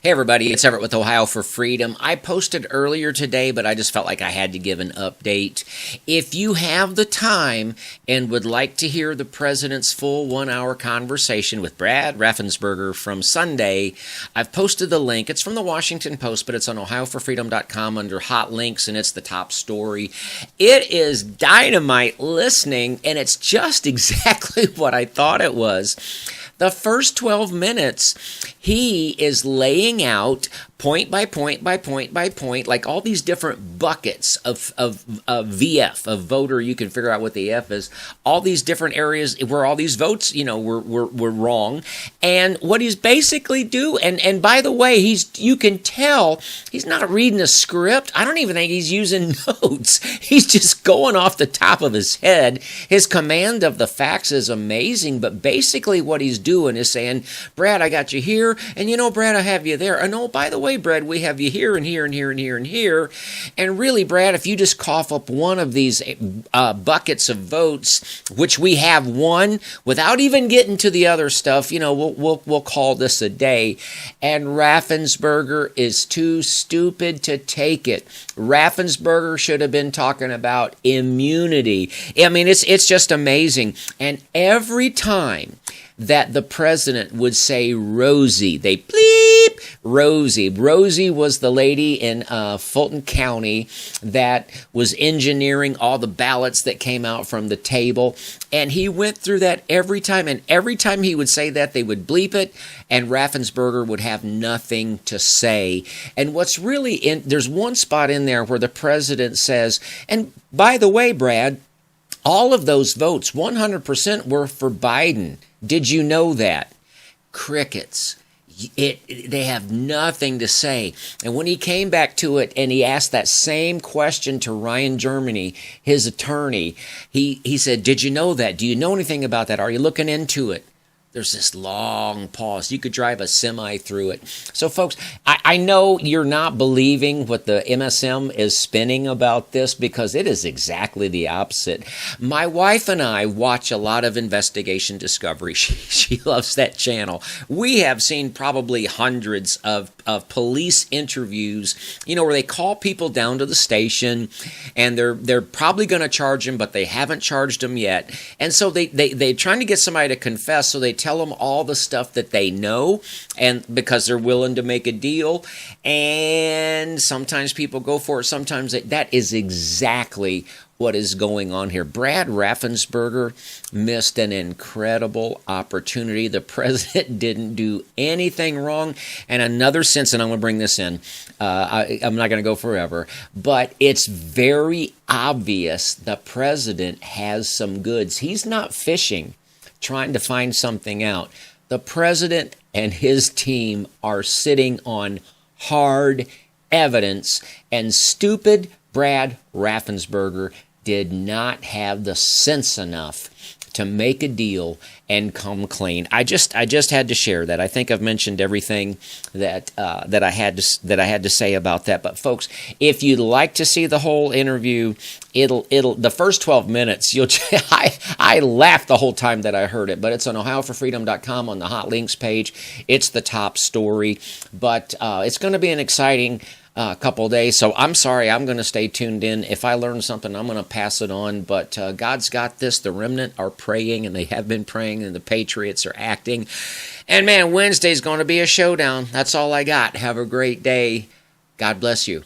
Hey everybody, it's Everett with Ohio for Freedom. I posted earlier today, but I just felt like I had to give an update. If you have the time and would like to hear the president's full 1-hour conversation with Brad Raffensberger from Sunday, I've posted the link. It's from the Washington Post, but it's on ohioforfreedom.com under hot links, and it's the top story. It is dynamite listening, and it's just exactly what I thought it was. The first 12 minutes, he is laying out point by point by point by point, like all these different buckets of VF, of voter. You can figure out what the F is. All these different areas where all these votes, were wrong. And what he's basically doing, and by the way, you can tell he's not reading a script. I don't even think he's using notes. He's just going off the top of his head. His command of the facts is amazing, but basically what he's doing is saying, Brad, I got you here, and Brad, I have you there. And oh, by the way, Brad, we have you here and here and here and here and here. And really, Brad, if you just cough up one of these buckets of votes, which we have one, without even getting to the other stuff, we'll call this a day. And Raffensberger is too stupid to take it. Raffensberger should have been talking about immunity. I mean, it's just amazing. And every time that the president would say Rosie, they bleep Rosie. Rosie was the lady in Fulton County that was engineering all the ballots that came out from the table. And he went through that every time. And every time he would say that, they would bleep it. And Raffensberger would have nothing to say. And what's really there's one spot in there where the president says, and by the way, Brad, all of those votes, 100% were for Biden. Did you know that? Crickets. They have nothing to say. And when he came back to it and he asked that same question to Ryan Germany, his attorney, he said, did you know that? Do you know anything about that? Are you looking into it? There's this long pause. You could drive a semi through it. So, folks, I know you're not believing what the MSM is spinning about this because it is exactly the opposite. My wife and I watch a lot of Investigation Discovery. She loves that channel. We have seen probably hundreds of police interviews, where they call people down to the station and they're probably going to charge them, but they haven't charged them yet. And so they're trying to get somebody to confess, so they tell them all the stuff that they know, and because they're willing to make a deal. And sometimes people go for it, sometimes that is exactly what is going on here. Brad Raffensberger missed an incredible opportunity. The president didn't do anything wrong. And another sense, and I'm going to bring this in, I'm not going to go forever, but it's very obvious the president has some goods. He's not fishing, trying to find something out. The president and his team are sitting on hard evidence, and stupid Brad Raffensberger did not have the sense enough to make a deal and come clean. I just had to share that. I think I've mentioned everything that I had to say about that. But folks, if you'd like to see the whole interview, it'll the first 12 minutes. I laughed the whole time that I heard it. But it's on ohioforfreedom.com on the hot links page. It's the top story. But it's going to be an exciting couple of days. So I'm sorry, I'm going to stay tuned in. If I learn something, I'm going to pass it on. But God's got this. The remnant are praying, and they have been praying, and the Patriots are acting. And man, Wednesday's going to be a showdown. That's all I got. Have a great day. God bless you.